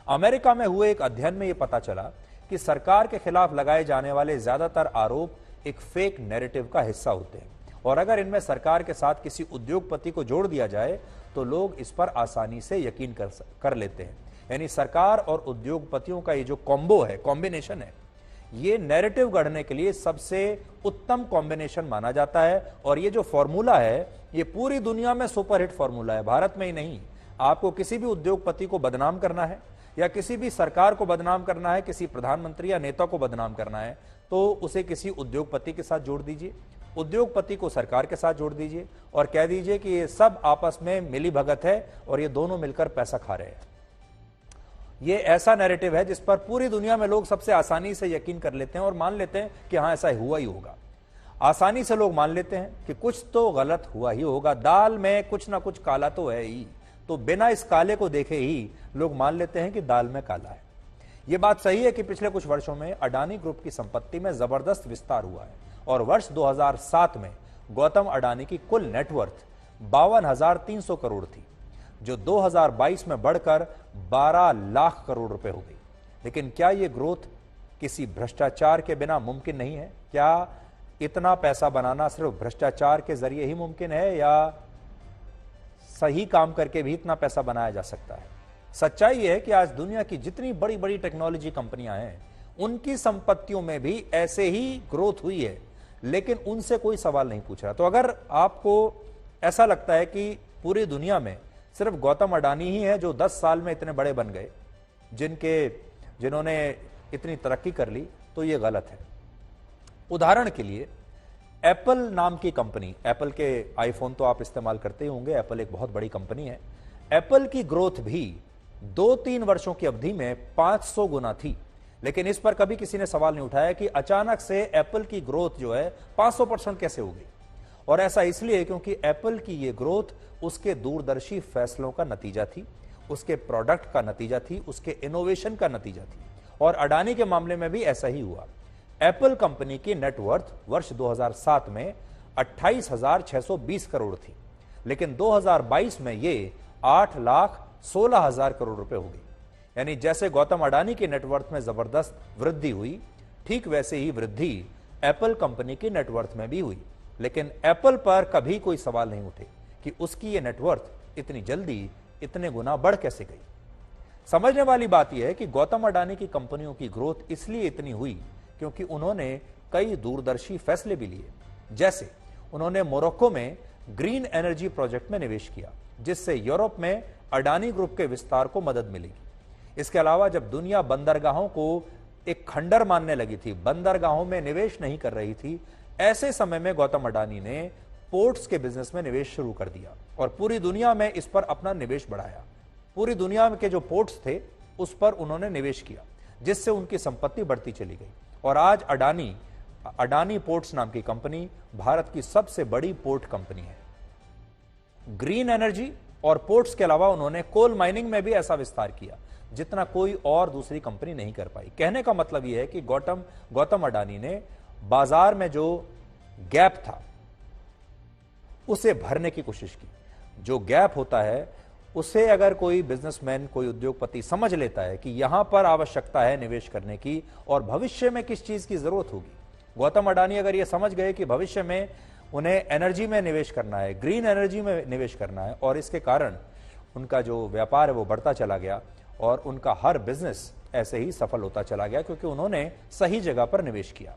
America में हुए एक अध्ययन में यह पता चला कि सरकार के खिलाफ लगाए जाने वाले ज्यादातर आरोप एक फेक नैरेटिव का हिस्सा होते हैं, और अगर इनमें सरकार के साथ किसी उद्योगपति को जोड़ दिया जाए तो लोग इस पर आसानी से यकीन कर लेते हैं। यानी सरकार और उद्योगपतियों का ये जो कॉम्बो है, कॉम्बिनेशन है, ये नैरेटिव गढ़ने के लिए सबसे उत्तम कॉम्बिनेशन माना जाता है। और ये जो फॉर्मूला है ये पूरी दुनिया में सुपरहिट फॉर्मूला है, भारत में ही नहीं। आपको किसी भी उद्योगपति को बदनाम करना है या किसी भी सरकार को बदनाम करना है, किसी प्रधानमंत्री या नेता को बदनाम करना है, तो उसे किसी उद्योगपति के साथ जोड़ दीजिए, उद्योगपति को सरकार के साथ जोड़ दीजिए और कह दीजिए कि ये सब आपस में मिली भगत है और ये दोनों मिलकर पैसा खा रहे हैं। ये ऐसा नैरेटिव है जिस पर पूरी दुनिया में लोग सबसे आसानी से यकीन कर लेते हैं और मान लेते हैं कि हाँ ऐसा हुआ ही होगा। आसानी से लोग मान लेते हैं कि कुछ तो गलत हुआ ही होगा, दाल में कुछ ना कुछ काला तो है ही, तो बिना इस काले को देखे ही लोग मान लेते हैं कि दाल में काला है। यह बात सही है कि पिछले कुछ वर्षों में अडानी ग्रुप की संपत्ति में जबरदस्त विस्तार हुआ है और वर्ष 2007 में गौतम अडानी की कुल नेटवर्थ 52,300 करोड़ थी, जो 2022 में बढ़कर 12 लाख करोड़ रुपए हो गई। लेकिन क्या यह ग्रोथ किसी भ्रष्टाचार के बिना मुमकिन नहीं है? क्या इतना पैसा बनाना सिर्फ भ्रष्टाचार के जरिए ही मुमकिन है या सही काम करके भी इतना पैसा बनाया जा सकता है? सच्चाई यह है कि आज दुनिया की जितनी बड़ी बड़ी टेक्नोलॉजी कंपनियां हैं उनकी संपत्तियों में भी ऐसे ही ग्रोथ हुई है, लेकिन उनसे कोई सवाल नहीं पूछ रहा। तो अगर आपको ऐसा लगता है कि पूरी दुनिया में सिर्फ गौतम अडानी ही है जो 10 साल में इतने बड़े बन गए, जिन्होंने इतनी तरक्की कर ली, तो यह गलत है। उदाहरण के लिए एप्पल नाम की कंपनी, एप्पल के आईफोन तो आप इस्तेमाल करते ही होंगे, एप्पल एक बहुत बड़ी कंपनी है। एप्पल की ग्रोथ भी 2-3 वर्षों की अवधि में 500 गुना थी, लेकिन इस पर कभी किसी ने सवाल नहीं उठाया कि अचानक से एप्पल की ग्रोथ जो है 500% कैसे हो गई। और ऐसा इसलिए क्योंकि एप्पल की यह ग्रोथ उसके दूरदर्शी फैसलों का नतीजा थी, उसके प्रोडक्ट का नतीजा थी, उसके इनोवेशन का नतीजा थी। और अडानी के मामले में भी ऐसा ही हुआ। एप्पल कंपनी की नेटवर्थ वर्ष 2007 में 28,620 करोड़ थी, लेकिन 2022 में ये 8,16,000 करोड़ रुपए हो गई। यानी जैसे गौतम अडानी की नेटवर्थ में जबरदस्त वृद्धि हुई, ठीक वैसे ही वृद्धि एप्पल कंपनी की नेटवर्थ में भी हुई। लेकिन एप्पल पर कभी कोई सवाल नहीं उठे कि उसकी ये नेटवर्थ इतनी जल्दी इतने गुना बढ़ कैसे गई। समझने वाली बात यह है कि गौतम अडानी की कंपनियों की ग्रोथ इसलिए इतनी हुई क्योंकि उन्होंने कई दूरदर्शी फैसले भी लिए। जैसे उन्होंने मोरक्को में ग्रीन एनर्जी प्रोजेक्ट में निवेश किया, जिससे यूरोप में अडानी ग्रुप के विस्तार को मदद मिलेगी। इसके अलावा जब दुनिया बंदरगाहों को एक खंडर मानने लगी थी, बंदरगाहों में निवेश नहीं कर रही थी, ऐसे समय में गौतम अडानी ने पोर्ट्स के बिजनेस में निवेश शुरू कर दिया और पूरी दुनिया में इस पर अपना निवेश बढ़ाया। पूरी दुनिया के जो पोर्ट्स थे उस पर उन्होंने निवेश किया, जिससे उनकी संपत्ति बढ़ती चली गई। और आज अडानी पोर्ट्स नाम की कंपनी भारत की सबसे बड़ी पोर्ट कंपनी है। ग्रीन एनर्जी और पोर्ट्स के अलावा उन्होंने कोल माइनिंग में भी ऐसा विस्तार किया जितना कोई और दूसरी कंपनी नहीं कर पाई। कहने का मतलब यह है कि गौतम अडानी ने बाजार में जो गैप था उसे भरने की कोशिश की। जो गैप होता है उसे अगर कोई बिजनेसमैन, कोई उद्योगपति समझ लेता है कि यहां पर आवश्यकता है निवेश करने की और भविष्य में किस चीज की जरूरत होगी। गौतम अडानी अगर यह समझ गए कि भविष्य में उन्हें एनर्जी में निवेश करना है, ग्रीन एनर्जी में निवेश करना है, और इसके कारण उनका जो व्यापार है वो बढ़ता चला गया और उनका हर बिजनेस ऐसे ही सफल होता चला गया क्योंकि उन्होंने सही जगह पर निवेश किया।